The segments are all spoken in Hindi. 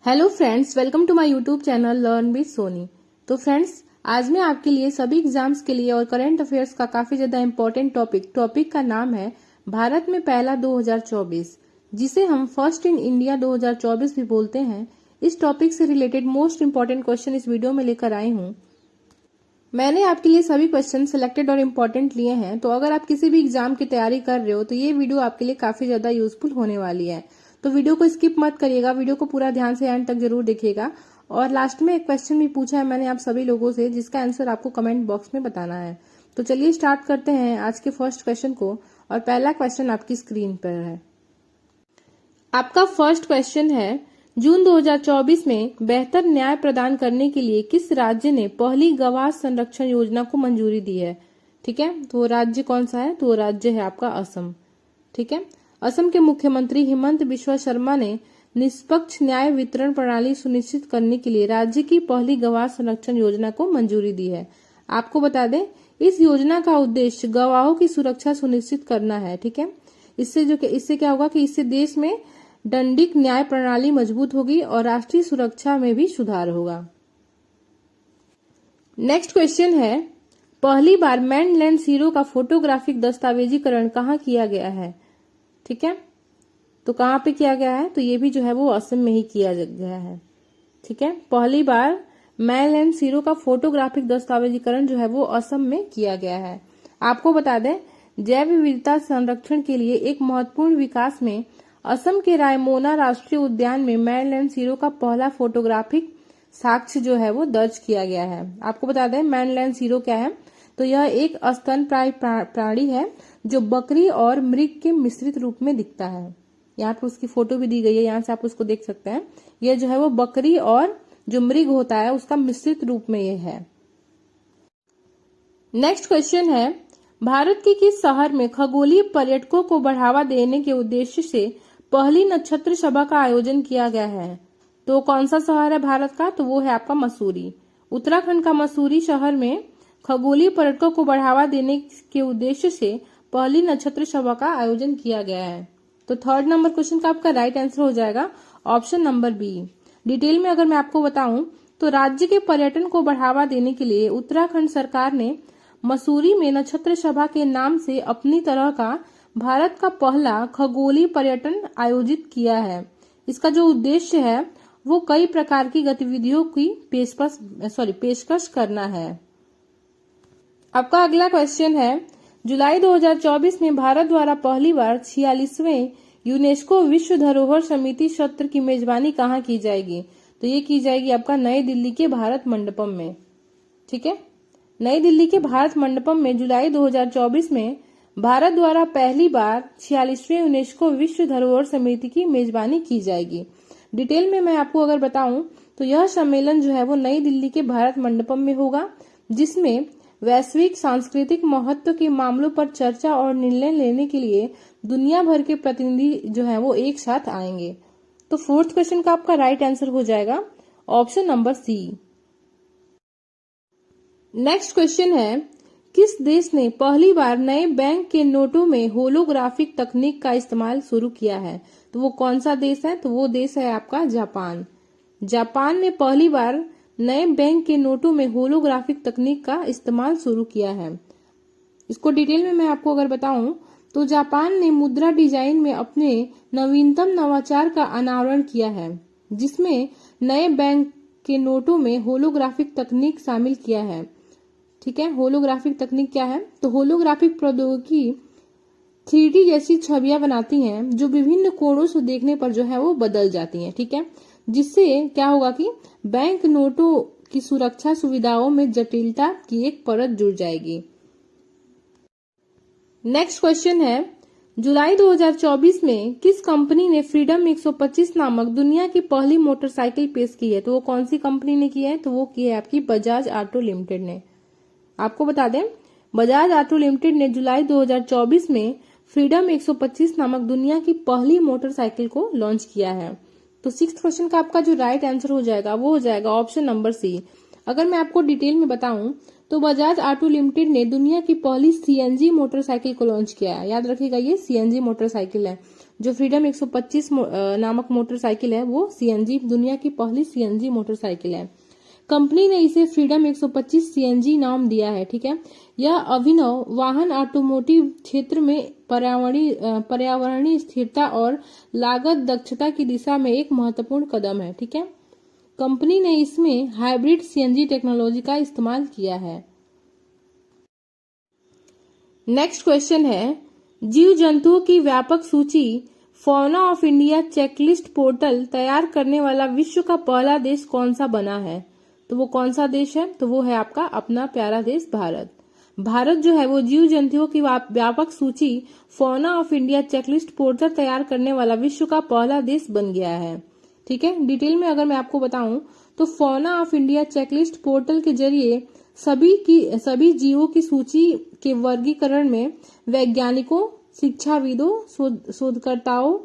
Hello friends, welcome to my YouTube channel learn with Soni. तो फ्रेंड्स, आज मैं आपके लिए सभी एग्जाम्स के लिए और करंट अफेयर्स का काफी ज्यादा इम्पोर्टेंट टॉपिक का नाम है भारत में पहला 2024, जिसे हम फर्स्ट इन इंडिया 2024 भी बोलते हैं। इस टॉपिक से रिलेटेड मोस्ट इम्पोर्टेंट क्वेश्चन इस वीडियो में लेकर आई हूँ। मैंने आपके लिए सभी क्वेश्चन सिलेक्टेड और इम्पोर्टेंट लिए हैं, तो अगर आप किसी भी एग्जाम की तैयारी कर रहे हो तो ये वीडियो आपके लिए काफी ज्यादा यूजफुल होने वाली है। तो वीडियो को स्किप मत करिएगा, वीडियो को पूरा ध्यान से एंड तक जरूर देखिएगा। और लास्ट में एक क्वेश्चन भी पूछा है मैंने आप सभी लोगों से, जिसका आंसर आपको कमेंट बॉक्स में बताना है। तो चलिए स्टार्ट करते हैं आज के फर्स्ट क्वेश्चन को। और पहला क्वेश्चन आपकी स्क्रीन पर है। आपका फर्स्ट क्वेश्चन है, जून 2024 में बेहतर न्याय प्रदान करने के लिए किस राज्य ने पहली गवाह संरक्षण योजना को मंजूरी दी है? ठीक है, तो वो राज्य कौन सा है? तो वो राज्य है आपका असम। ठीक है, असम के मुख्यमंत्री हिमंत बिस्वा शर्मा ने निष्पक्ष न्याय वितरण प्रणाली सुनिश्चित करने के लिए राज्य की पहली गवाह संरक्षण योजना को मंजूरी दी है। आपको बता दें, इस योजना का उद्देश्य गवाहों की सुरक्षा सुनिश्चित करना है। ठीक है, इससे क्या होगा कि इससे देश में दंडिक न्याय प्रणाली मजबूत होगी और राष्ट्रीय सुरक्षा में भी सुधार होगा। नेक्स्ट क्वेश्चन है, पहली बार मैन लैंड सीरो का फोटोग्राफिक दस्तावेजीकरण कहाँ किया गया है? ठीक है, तो कहाँ पे किया गया है? तो ये भी जो है वो असम में ही किया गया है। ठीक है, पहली बार मैन लैंड सीरो का फोटोग्राफिक दस्तावेजीकरण जो है वो असम में किया गया है। आपको बता दें, जैव विविधता संरक्षण के लिए एक महत्वपूर्ण विकास में असम के रायमोना राष्ट्रीय उद्यान में मैन लैंड सीरो का पहला फोटोग्राफिक साक्ष्य जो है वो दर्ज किया गया है। आपको बता दें, मैन लैंड सीरो क्या है? तो यह एक स्तनपायी प्राणी है जो बकरी और मृग के मिश्रित रूप में दिखता है। यहाँ पर उसकी फोटो भी दी गई है, यहाँ से आप उसको देख सकते हैं। यह जो है वो बकरी और जो मृग होता है उसका मिश्रित रूप में ये है। नेक्स्ट क्वेश्चन है, भारत के किस शहर में खगोलीय पर्यटकों को बढ़ावा देने के उद्देश्य से पहली नक्षत्र सभा का आयोजन किया गया है? तो कौन सा शहर है भारत का? तो वो है आपका मसूरी। उत्तराखंड का मसूरी शहर में खगोलीय पर्यटकों को बढ़ावा देने के उद्देश्य से पहली नक्षत्र सभा का आयोजन किया गया है। तो थर्ड नंबर क्वेश्चन का आपका राइट आंसर हो जाएगा ऑप्शन नंबर बी। डिटेल में अगर मैं आपको बताऊं तो राज्य के पर्यटन को बढ़ावा देने के लिए उत्तराखंड सरकार ने मसूरी में नक्षत्र सभा के नाम से अपनी तरह का भारत का पहला खगोलीय पर्यटन आयोजित किया है। इसका जो उद्देश्य है वो कई प्रकार की गतिविधियों की पेशकश करना है। आपका अगला क्वेश्चन है, जुलाई 2024 में भारत द्वारा पहली बार 46वें यूनेस्को विश्व धरोहर समिति सत्र की मेजबानी कहाँ की जाएगी? तो ये की जाएगी आपका नई दिल्ली के भारत मंडपम में। ठीक है, नई दिल्ली के भारत मंडपम में जुलाई 2024 में भारत द्वारा पहली बार 46वें यूनेस्को विश्व धरोहर समिति की मेजबानी की जाएगी। डिटेल में मैं आपको अगर बताऊं तो यह सम्मेलन जो है वो नई दिल्ली के भारत मंडपम में होगा, जिसमें वैश्विक सांस्कृतिक महत्व के मामलों पर चर्चा और निर्णय लेने के लिए दुनिया भर के प्रतिनिधि जो है वो एक साथ आएंगे। तो फोर्थ क्वेश्चन का आपका राइट आंसर हो जाएगा option number C. Next question है, किस देश ने पहली बार नए बैंक के नोटों में होलोग्राफिक तकनीक का इस्तेमाल शुरू किया है? तो वो कौन सा देश है? तो वो देश है आपका जापान। जापान ने पहली बार नए बैंक के नोटों में होलोग्राफिक तकनीक का इस्तेमाल शुरू किया है। इसको डिटेल में मैं आपको अगर बताऊं तो जापान ने मुद्रा डिजाइन में अपने नवीनतम नवाचार का अनावरण किया है, जिसमें नए बैंक के नोटों में होलोग्राफिक तकनीक शामिल किया है। ठीक है, होलोग्राफिक तकनीक क्या है? तो होलोग्राफिक प्रौद्योगिकी 3D जैसी छवियां बनाती हैं जो विभिन्न कोणों से देखने पर जो है वो बदल जाती हैं। ठीक है, जिससे क्या होगा कि बैंक नोटों की सुरक्षा सुविधाओं में जटिलता की एक परत जुड़ जाएगी। नेक्स्ट क्वेश्चन है, जुलाई 2024 में किस कंपनी ने फ्रीडम 125 नामक दुनिया की पहली मोटरसाइकिल पेश की है? तो वो कौन सी कंपनी ने की है? तो वो की है आपकी बजाज ऑटो लिमिटेड ने। आपको बता दें, बजाज ऑटो लिमिटेड ने जुलाई 2024 में फ्रीडम 125 नामक दुनिया की पहली मोटरसाइकिल को लॉन्च किया है। तो सिक्स्थ क्वेश्चन का आपका जो राइट आंसर हो जाएगा वो हो जाएगा ऑप्शन नंबर सी। अगर मैं आपको डिटेल में बताऊं तो बजाज ऑटो लिमिटेड ने दुनिया की पहली CNG मोटरसाइकिल को लॉन्च किया है। याद रखिएगा, ये CNG मोटरसाइकिल है। जो फ्रीडम 125 नामक मोटरसाइकिल है वो सीएनजी, दुनिया की पहली सीएनजी मोटरसाइकिल है। कंपनी ने इसे फ्रीडम 125 सीएनजी नाम दिया है। ठीक है, यह अभिनव वाहन ऑटोमोटिव क्षेत्र में पर्यावरणीय स्थिरता और लागत दक्षता की दिशा में एक महत्वपूर्ण कदम है। ठीक है, कंपनी ने इसमें हाइब्रिड सीएनजी टेक्नोलॉजी का इस्तेमाल किया है। नेक्स्ट क्वेश्चन है, जीव जंतुओं की व्यापक सूची fauna of India checklist portal तैयार करने वाला विश्व का पहला देश कौन सा बना है? तो वो कौन सा देश है? तो वो है आपका अपना प्यारा देश भारत। भारत जो है वो जीव जंतुओं की व्यापक सूची fauna of India checklist portal तैयार करने वाला विश्व का पहला देश बन गया है। ठीक है, डिटेल में अगर मैं आपको बताऊं तो fauna of India checklist portal के जरिए सभी जीवों की सूची के वर्गीकरण में वैज्ञानिकों, शिक्षाविदों, शोधकर्ताओं,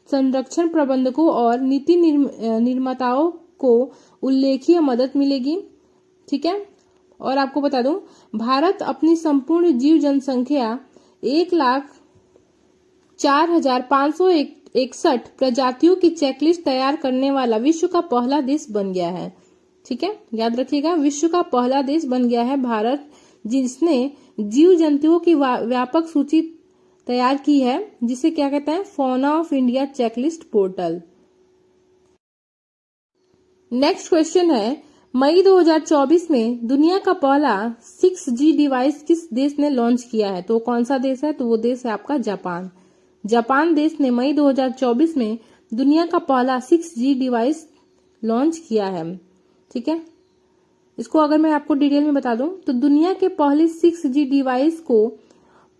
संरक्षण प्रबंधकों और नीति निर्माताओं को उल्लेखनीय मदद मिलेगी। ठीक है, और आपको बता दूं भारत अपनी संपूर्ण जीव जनसंख्या 1,04,561 प्रजातियों की चेकलिस्ट तैयार करने वाला विश्व का पहला देश बन गया है। ठीक है, याद रखिएगा, विश्व का पहला देश बन गया है भारत, जिसने जीव जंतुओं की व्यापक सूची तैयार की है, जिसे क्या कहते हैं? Fauna of India checklist portal. Next question है, मई 2024 में दुनिया का पहला 6G डिवाइस किस देश ने लॉन्च किया है? तो कौन सा देश है? तो वो देश है आपका जापान। जापान देश ने मई 2024 में दुनिया का पहला 6G डिवाइस लॉन्च किया है। ठीक है, इसको अगर मैं आपको डिटेल में बता दूं तो दुनिया के पहले 6G डिवाइस को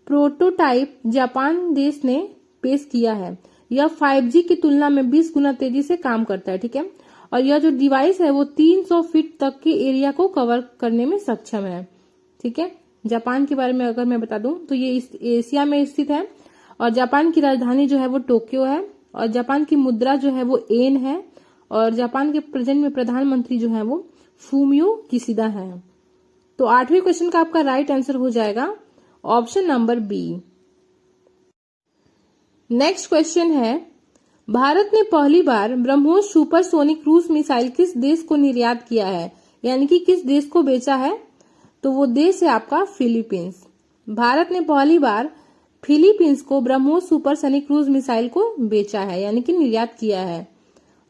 प्रोटोटाइप जापान देश ने पेश किया है। यह 5G की तुलना में 20 गुना तेजी से काम करता है। ठीक है, और यह जो डिवाइस है वो 300 फीट तक के एरिया को कवर करने में सक्षम है। ठीक है, जापान के बारे में अगर मैं बता दूं तो ये एशिया में स्थित है और जापान की राजधानी जो है वो टोक्यो है और जापान की मुद्रा जो है वो येन है और जापान के प्रेजेंट में प्रधानमंत्री जो है वो फूमियो किशिदा है। तो 8वें क्वेश्चन का आपका राइट आंसर हो जाएगा option number B. Next question है, भारत ने पहली बार ब्रह्मोस सुपरसोनिक क्रूज मिसाइल किस देश को निर्यात किया है? यानी कि किस देश को बेचा है? तो वो देश है आपका फिलीपींस। भारत ने पहली बार फिलीपींस को ब्रह्मोस सुपरसोनिक क्रूज मिसाइल को बेचा है, यानी कि निर्यात किया है।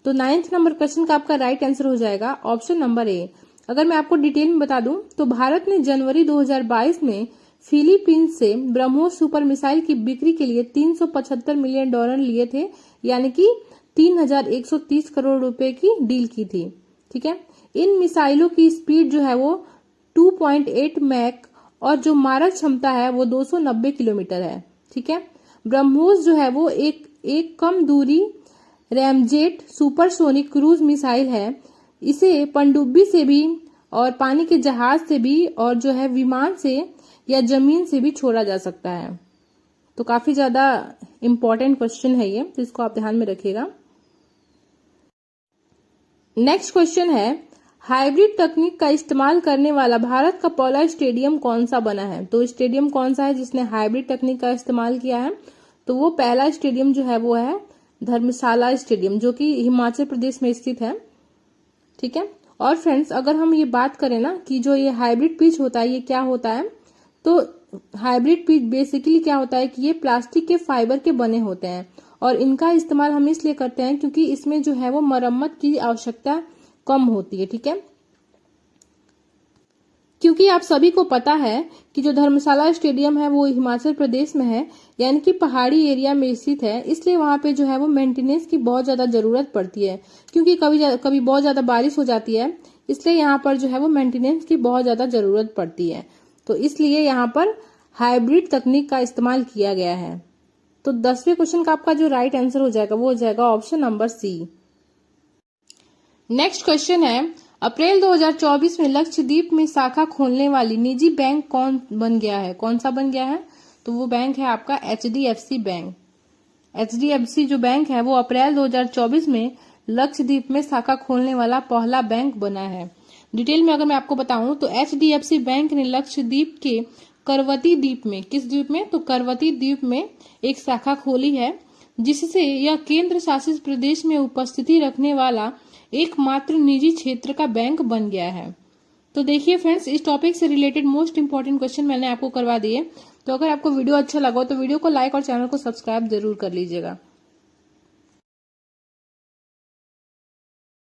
तो 9th नंबर क्वेश्चन का आपका राइट आंसर हो जाएगा ऑप्शन नंबर ए। अगर मैं आपको डिटेल में बता दूं तो भारत ने जनवरी 2022 में फिलीपींस से ब्रह्मोस सुपर मिसाइल की बिक्री के लिए $375 मिलियन लिए थे, यानी कि 3,130 करोड़ रुपए की डील की थी। ठीक है, इन मिसाइलों की स्पीड जो है वो 2.8 मैक और जो मारक क्षमता है वो 290 किलोमीटर है। ठीक है, ब्रह्मोस जो है वो एक कम दूरी रैमजेट सुपरसोनिक क्रूज मिसाइल है। इसे पनडुब्बी से भी और पानी के जहाज से भी और जो है विमान से या जमीन से भी छोड़ा जा सकता है। तो काफी ज्यादा इंपॉर्टेंट क्वेश्चन है ये, तो इसको आप ध्यान में रखिएगा। नेक्स्ट क्वेश्चन है, हाइब्रिड तकनीक का इस्तेमाल करने वाला भारत का पहला स्टेडियम कौन सा बना है? तो स्टेडियम कौन सा है जिसने हाइब्रिड तकनीक का इस्तेमाल किया है? तो वो पहला स्टेडियम जो है वो है धर्मशाला स्टेडियम, जो कि हिमाचल प्रदेश में स्थित है। ठीक है, और फ्रेंड्स अगर हम ये बात करें ना कि जो ये हाइब्रिड पिच होता है ये क्या होता है, तो हाइब्रिड पिच बेसिकली क्या होता है कि ये प्लास्टिक के फाइबर के बने होते हैं और इनका इस्तेमाल हम इसलिए करते हैं क्योंकि इसमें जो है वो मरम्मत की आवश्यकता कम होती है। ठीक है, क्योंकि आप सभी को पता है कि जो धर्मशाला स्टेडियम है वो हिमाचल प्रदेश में है, यानी कि पहाड़ी एरिया में स्थित है, इसलिए वहां पे जो है वो मेंटेनेंस की बहुत ज्यादा जरूरत पड़ती है, क्योंकि कभी बहुत ज्यादा बारिश हो जाती है, इसलिए यहाँ पर जो है वो मेंटेनेंस की बहुत ज्यादा जरूरत पड़ती है। तो इसलिए यहाँ पर हाइब्रिड तकनीक का इस्तेमाल किया गया है। तो 10वें क्वेश्चन का आपका जो राइट आंसर हो जाएगा वो हो जाएगा option number C. Next question है, अप्रैल 2024 में लक्षद्वीप में शाखा खोलने वाली निजी बैंक कौन बन गया है? कौन सा बन गया है? तो वो बैंक है आपका HDFC बैंक। HDFC जो बैंक है वो अप्रैल 2024 में लक्षद्वीप में शाखा खोलने वाला पहला बैंक बना है। डिटेल में अगर मैं आपको बताऊं तो HDFC बैंक ने लक्षद्वीप के करवती द्वीप में, किस द्वीप में? तो करवती द्वीप में एक शाखा खोली है, जिससे यह केंद्र शासित प्रदेश में उपस्थिति रखने वाला एकमात्र निजी क्षेत्र का बैंक बन गया है। तो देखिए फ्रेंड्स, इस टॉपिक से रिलेटेड मोस्ट इंपॉर्टेंट क्वेश्चन मैंने आपको करवा दिए। तो अगर आपको वीडियो अच्छा लगा तो वीडियो को लाइक और चैनल को सब्सक्राइब जरूर कर लीजिएगा।